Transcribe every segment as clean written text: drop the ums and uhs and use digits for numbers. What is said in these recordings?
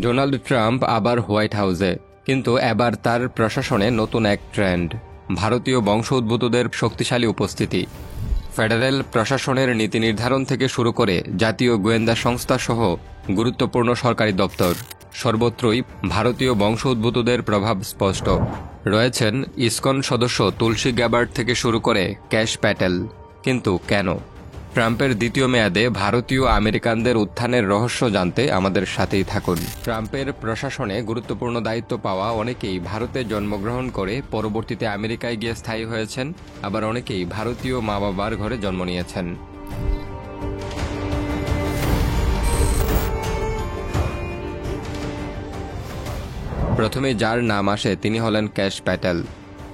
Donald Trump আবার white হাউসে, কিন্তু এবার তার প্রশাসনে নতুন এক ট্রেন্ড, ভারতীয় বংশোদ্ভূতদের শক্তিশালী উপস্থিতি। ফেডারেল প্রশাসনের নীতি নির্ধারণ থেকে শুরু করে জাতীয় গোয়েন্দা সংস্থা সহ গুরুত্বপূর্ণ সরকারি দপ্তর, সর্বত্রই ভারতীয় বংশোদ্ভূতদের প্রভাব স্পষ্ট। রয়েছেন ইসকন সদস্য তুলসী গ্যাবার্ড থেকে শুরু করে ক্যাশ প্যাটেল। কিন্তু কেন? ট্রাম্পের দ্বিতীয় মেয়াদে ভারতীয় আমেরিকানদের উত্থানের রহস্য জানতে আমাদের সাথেই থাকুন। ট্রাম্পের প্রশাসনে গুরুত্বপূর্ণ দায়িত্ব পাওয়া অনেকেই ভারতে জন্মগ্রহণ করে পরবর্তীতে আমেরিকায় গিয়ে স্থায়ী হয়েছেন, আবার অনেকেই ভারতীয় মা বাবার ঘরে জন্ম নিয়েছেন। প্রথমে যার নাম আসে তিনি হলেন ক্যাশ প্যাটেল।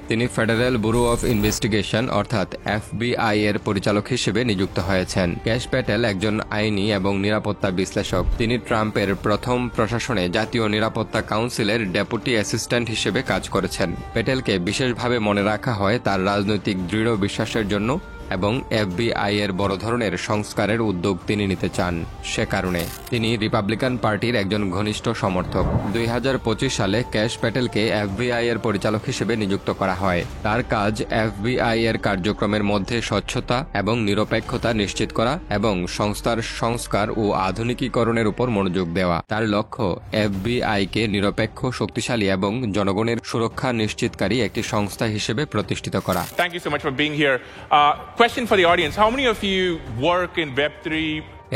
তিনি ফেডারেল ব্যুরো অফ ইনভেস্টিগেশন অর্থাৎ FBI এর পরিচালক হিসেবে নিযুক্ত হয়েছেন। ক্যাশ প্যাটেল একজন আইনি এবং নিরাপত্তা বিশ্লেষক। তিনি ট্রাম্পের প্রথম প্রশাসনে জাতীয় নিরাপত্তা কাউন্সিলের ডেপুটি অ্যাসিস্ট্যান্ট হিসেবে কাজ করেছেন। প্যাটেলকে বিশেষভাবে মনে রাখা হয় তার রাজনৈতিক দৃঢ় বিশ্বাসের জন্য এবং FBI এর বড় ধরনের সংস্কারের উদ্যোগ তিনি নিতে চান। সে কারণে তিনি রিপাবলিকান পার্টির একজন ঘনিষ্ঠ সমর্থক। 2025 সালে ক্যাশ প্যাটেলকে FBI এর পরিচালক হিসেবে নিযুক্ত করা হয়। তার কাজ FBI এর কার্যক্রমের মধ্যে স্বচ্ছতা এবং নিরপেক্ষতা নিশ্চিত করা এবং সংস্থার সংস্কার ও আধুনিকীকরণের উপর মনোযোগ দেওয়া। তার লক্ষ্য FBI কে নিরপেক্ষ, শক্তিশালী এবং জনগণের সুরক্ষা নিশ্চিতকারী একটি সংস্থা হিসেবে প্রতিষ্ঠিত করা। Thank you so much for being here. Question for the audience. How many of you work in Web3?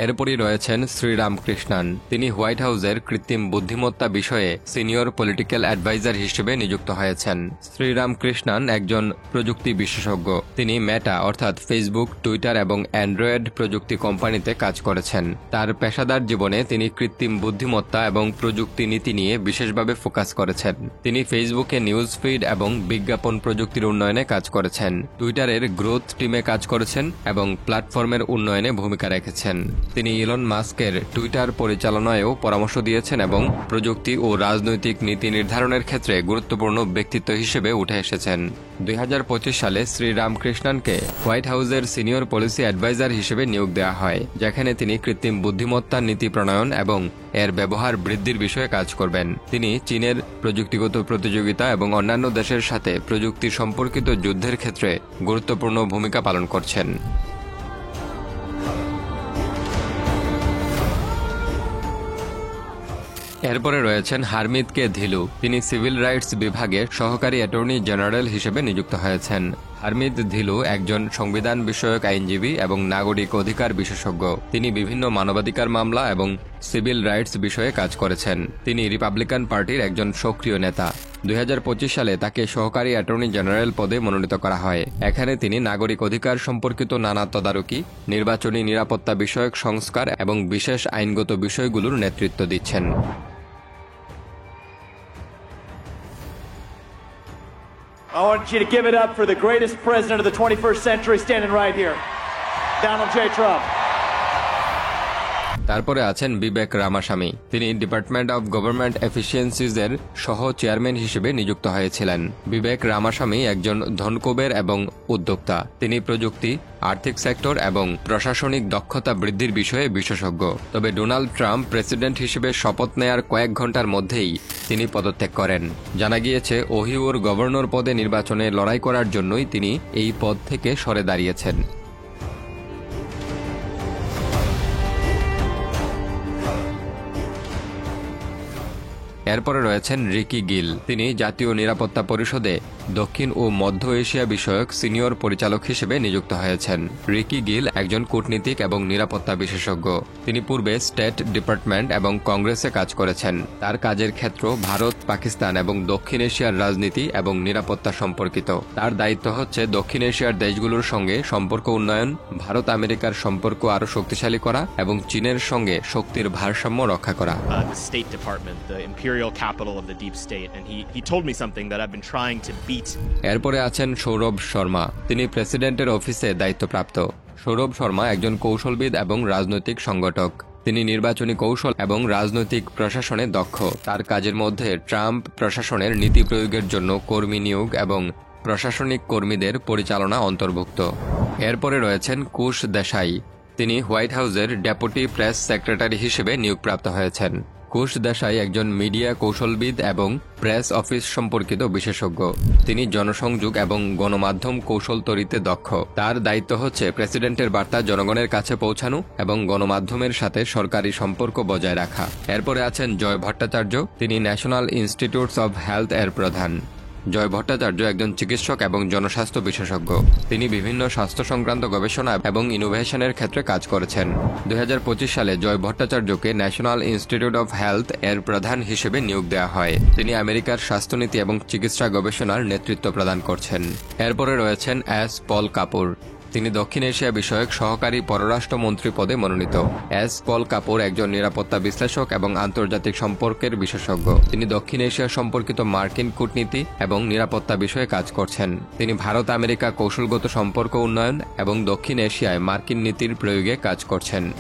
এরপরই রয়েছেন শ্রীরাম কৃষ্ণান। তিনি হোয়াইট হাউসের কৃত্রিম বুদ্ধিমত্তা বিষয়ে সিনিয়র পলিটিক্যাল অ্যাডভাইজার হিসেবে নিযুক্ত হয়েছেন। শ্রীরাম কৃষ্ণান একজন প্রযুক্তি বিশেষজ্ঞ। তিনি মেটা অর্থাৎ ফেসবুক, টুইটার এবং অ্যান্ড্রয়েড প্রযুক্তি কোম্পানিতে কাজ করেছেন। তার পেশাদার জীবনে তিনি কৃত্রিম বুদ্ধিমত্তা এবং প্রযুক্তি নীতি নিয়ে বিশেষভাবে ফোকাস করেছেন। তিনি ফেসবুকে নিউজ ফিড এবং বিজ্ঞাপন প্রযুক্তির উন্নয়নে কাজ করেছেন, টুইটারের গ্রোথ টিমে কাজ করেছেন এবং প্ল্যাটফর্মের উন্নয়নে ভূমিকা রেখেছেন। তিনি ইলন মাস্কের টুইটার পরিচালনায়ও পরামর্শ দিয়েছেন এবং প্রযুক্তি ও রাজনৈতিক নীতি নির্ধারণের ক্ষেত্রে গুরুত্বপূর্ণ ব্যক্তিত্ব হিসেবে উঠে এসেছেন। 2025 সালে শ্রীরামকৃষ্ণনকে হোয়াইট হাউসের সিনিয়র পলিসি অ্যাডভাইজার হিসেবে নিয়োগ দেওয়া হয়, যেখানে তিনি কৃত্রিম বুদ্ধিমত্তার নীতি প্রণয়ন এবং এর ব্যবহার বৃদ্ধির বিষয়ে কাজ করবেন। তিনি চীনের প্রযুক্তিগত প্রতিযোগিতা এবং অন্যান্য দেশের সাথে প্রযুক্তি সম্পর্কিত যুদ্ধের ক্ষেত্রে গুরুত্বপূর্ণ ভূমিকা পালন করছেন। এরপরে রয়েছেন হারমিত কে ধিলু। তিনি সিভিল রাইটস বিভাগে সহকারী অ্যাটর্নি জেনারেল হিসেবে নিযুক্ত হয়েছেন। হারমিত ধিলু একজন সংবিধান বিষয়ক আইনজীবী এবং নাগরিক অধিকার বিশেষজ্ঞ। তিনি বিভিন্ন মানবাধিকার মামলা এবং সিভিল রাইটস বিষয়ে কাজ করেছেন। তিনি রিপাবলিকান পার্টির একজন সক্রিয় নেতা। 2025 সালে তাকে সহকারী অ্যাটর্নি জেনারেল পদে মনোনীত করা হয়। এখানে তিনি নাগরিক অধিকার সম্পর্কিত নানা তদারকি, নির্বাচনী নিরাপত্তা বিষয়ক সংস্কার এবং বিশেষ আইনগত বিষয়গুলোর নেতৃত্ব দিচ্ছেন। I want you to give it up for the greatest president of the 21st century standing right here, Donald J. Trump. তারপরে আছেন বিবেক রামাস্বামী। তিনি ডিপার্টমেন্ট অব গভর্নমেন্ট এফিসিয়েন্সিজ এর সহ চেয়ারম্যান হিসেবে নিযুক্ত হয়েছিলেন। বিবেক রামাস্বামী একজন ধনকুবের এবং উদ্যোক্তা। তিনি প্রযুক্তি, আর্থিক সেক্টর এবং প্রশাসনিক দক্ষতা বৃদ্ধির বিষয়ে বিশেষজ্ঞ। তবে ডোনাল্ড ট্রাম্প প্রেসিডেন্ট হিসেবে শপথ নেয়ার কয়েক ঘন্টার মধ্যেই তিনি পদত্যাগ করেন। জানা গিয়েছে ওহিওর গভর্নর পদে নির্বাচনে লড়াই করার জন্যই তিনি এই পদ থেকে সরে দাঁড়িয়েছেন। এরপরে রয়েছেন রিকি গিল। তিনি জাতীয় নিরাপত্তা পরিষদে দক্ষিণ ও মধ্য এশিয়া বিষয়ক সিনিয়র পরিচালক হিসেবে নিযুক্ত হয়েছেন। রিকি গিল একজন কূটনীতিক এবং নিরাপত্তা বিশেষজ্ঞ। তিনি পূর্বে স্টেট ডিপার্টমেন্ট এবং কংগ্রেসে কাজ করেছেন। তার কাজের ক্ষেত্র ভারত, পাকিস্তান এবং দক্ষিণ এশিয়ার রাজনীতি এবং নিরাপত্তা সম্পর্কিত। তার দায়িত্ব হচ্ছে দক্ষিণ এশিয়ার দেশগুলোর সঙ্গে সম্পর্ক উন্নয়ন, ভারত আমেরিকার সম্পর্ক আরও শক্তিশালী করা এবং চীনের সঙ্গে শক্তির ভারসাম্য রক্ষা করা। Capital of the deep state, and he told me something that I've been trying to beat. এরপরে আছেন সৌরভ শর্মা। তিনি প্রেসিডেন্টের অফিসে দায়িত্বপ্রাপ্ত। সৌরভ শর্মা একজন কৌশলবিদ এবং রাজনৈতিক সংগঠক। তিনি নির্বাচনী কৌশল এবং রাজনৈতিক প্রশাসনে দক্ষ। তার কাজের মধ্যে ট্রাম্প প্রশাসনের নীতি প্রয়োগের জন্য কর্মী নিয়োগ এবং প্রশাসনিক কর্মীদের পরিচালনা অন্তর্ভুক্ত। এরপরে রয়েছেন কুশ দেশাই। তিনি হোয়াইট হাউসের ডেপুটি প্রেস সেক্রেটারি হিসেবে নিয়োগপ্রাপ্ত হয়েছেন। কুশ দেশাই একজন মিডিয়া কৌশলবিদ এবং প্রেস অফিস সম্পর্কিত বিশেষজ্ঞ। তিনি জনসংযোগ এবং গণমাধ্যম কৌশল তৈরিতে দক্ষ। তার দায়িত্ব হচ্ছে প্রেসিডেন্টের বার্তা জনগণের কাছে পৌঁছানো এবং গণমাধ্যমের সাথে সরকারি সম্পর্ক বজায় রাখা। এরপরে আছেন জয় ভট্টাচার্য। তিনি ন্যাশনাল ইনস্টিটিউটস অব হেলথ এর প্রধান। জয় ভট্টাচার্য একজন চিকিৎসক এবং জনস্বাস্থ্য বিশেষজ্ঞ। তিনি বিভিন্ন স্বাস্থ্য সংক্রান্ত গবেষণা এবং ইনোভেশনের ক্ষেত্রে কাজ করেছেন। 2025 সালে জয় ভট্টাচার্যকে ন্যাশনাল ইনস্টিটিউট অব হেলথ এর প্রধান হিসেবে নিয়োগ দেওয়া হয়। তিনি আমেরিকার স্বাস্থ্যনীতি এবং চিকিৎসা গবেষণার নেতৃত্ব প্রদান করছেন। এরপরে রয়েছেন এস পল কাপুর। তিনি দক্ষিণ এশিয়া বিষয়ক সহকারী পররাষ্ট্রমন্ত্রী পদে মনোনীত। এস পল কাপুর একজন নিরাপত্তা বিশ্লেষক এবং আন্তর্জাতিক সম্পর্কের বিশেষজ্ঞ। তিনি দক্ষিণ এশিয়া সম্পর্কিত মার্কিন কূটনীতি এবং নিরাপত্তা বিষয়ে কাজ করছেন। তিনি ভারত আমেরিকা কৌশলগত সম্পর্ক উন্নয়ন এবং দক্ষিণ এশিয়ায় মার্কিন নীতির প্রয়োগে কাজ করছেন।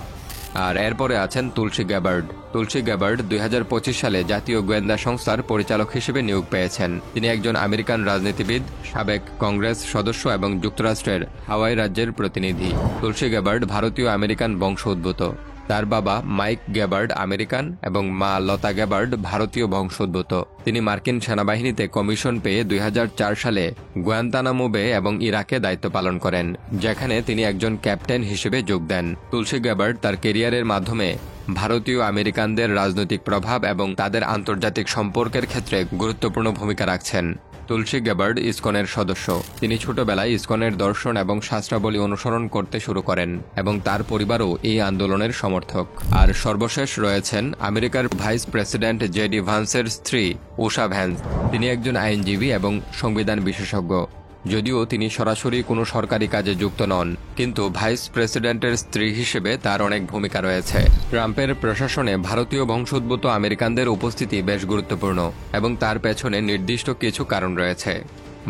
আর এরপরে আছেন তুলসী গ্যাবার্ড। তুলসী গ্যাবার্ড 2025 সালে জাতীয় গোয়েন্দা সংস্থার পরিচালক হিসেবে নিয়োগ পেয়েছেন। তিনি একজন আমেরিকান রাজনীতিবিদ, সাবেক কংগ্রেস সদস্য এবং যুক্তরাষ্ট্রের হাওয়াই রাজ্যের প্রতিনিধি। তুলসী গ্যাবার্ড ভারতীয় আমেরিকান বংশোদ্ভূত। তার বাবা মাইক গ্যাবার্ড আমেরিকান এবং মা লতা গ্যাবার্ড ভারতীয় বংশোদ্ভূত। তিনি মার্কিন সেনাবাহিনীতে কমিশন পেয়ে 2004 সালে গুয়ান্তানামো বে এবং ইরাকে দায়িত্ব পালন করেন, যেখানে তিনি একজন ক্যাপ্টেন হিসেবে যোগ দেন। তুলসী গ্যাবার্ড তার কেরিয়ারের মাধ্যমে ভারতীয় আমেরিকানদের রাজনৈতিক প্রভাব এবং তাদের আন্তর্জাতিক সম্পর্কের ক্ষেত্রে গুরুত্বপূর্ণ ভূমিকা রাখছেন। তুলসী গ্যাবার্ড ইসকনের সদস্য। তিনি ছোটবেলায় ইসকনের দর্শন এবং শাস্ত্রাবলী অনুসরণ করতে শুরু করেন এবং তার পরিবারও এই আন্দোলনের সমর্থক। আর সর্বশেষ রয়েছেন আমেরিকার ভাইস প্রেসিডেন্ট জেডি ভান্সের স্ত্রী উষা ভ্যান্স। তিনি একজন আইনজীবী এবং সংবিধান বিশেষজ্ঞ। যদিও তিনি সরাসরি কোনো সরকারি কাজে যুক্ত নন, কিন্তু ভাইস প্রেসিডেন্টের স্ত্রী হিসেবে তার অনেক ভূমিকা রয়েছে। ট্রাম্পের প্রশাসনে ভারতীয় বংশোদ্ভূত আমেরিকানদের উপস্থিতি বেশ গুরুত্বপূর্ণ এবং তার পেছনে নির্দিষ্ট কিছু কারণ রয়েছে।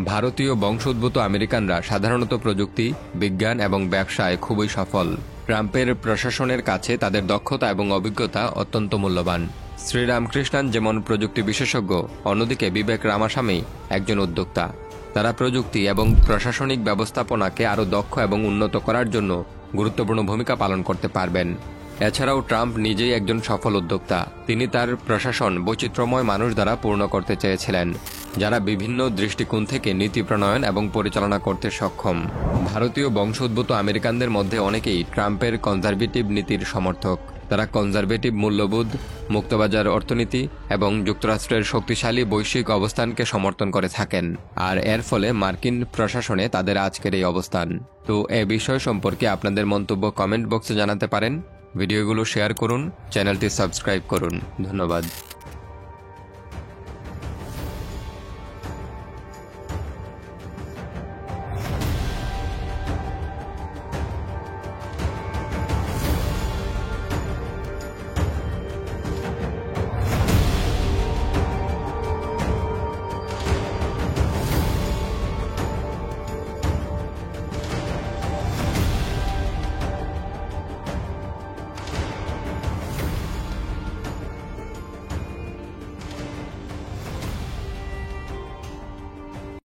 ভারতীয় বংশোদ্ভূত আমেরিকানরা সাধারণত প্রযুক্তি, বিজ্ঞান এবং ব্যবসায় খুবই সফল। ট্রাম্পের প্রশাসনের কাছে তাদের দক্ষতা এবং অভিজ্ঞতা অত্যন্ত মূল্যবান। শ্রীরামকৃষ্ণান যেমন প্রযুক্তি বিশেষজ্ঞ, অন্যদিকে বিবেক রামাস্বামী একজন উদ্যোক্তা। তারা প্রযুক্তি এবং প্রশাসনিক ব্যবস্থাপনাকে আরও দক্ষ এবং উন্নত করার জন্য গুরুত্বপূর্ণ ভূমিকা পালন করতে পারবেন। এছাড়াও ট্রাম্প নিজেই একজন সফল উদ্যোক্তা। তিনি তার প্রশাসন বৈচিত্র্যময় মানুষ দ্বারা পূর্ণ করতে চেয়েছিলেন, যারা বিভিন্ন দৃষ্টিকোণ থেকে নীতি প্রণয়ন এবং পরিচালনা করতে সক্ষম। ভারতীয় বংশোদ্ভূত আমেরিকানদের মধ্যে অনেকেই ট্রাম্পের কনজারভেটিভ নীতির সমর্থক। তারা কনজারভেটিভ মূল্যবোধ, মুক্তবাজার অর্থনীতি এবং যুক্তরাষ্ট্রের শক্তিশালী বৈশ্বিক অবস্থানকে সমর্থন করে থাকেন। আর এর ফলে মার্কিন প্রশাসনে তাদের আজকের এই অবস্থান। তো এ বিষয় সম্পর্কে আপনাদের মন্তব্য কমেন্ট বক্সে জানাতে পারেন। ভিডিওগুলো শেয়ার করুন, চ্যানেলটি সাবস্ক্রাইব করুন। ধন্যবাদ।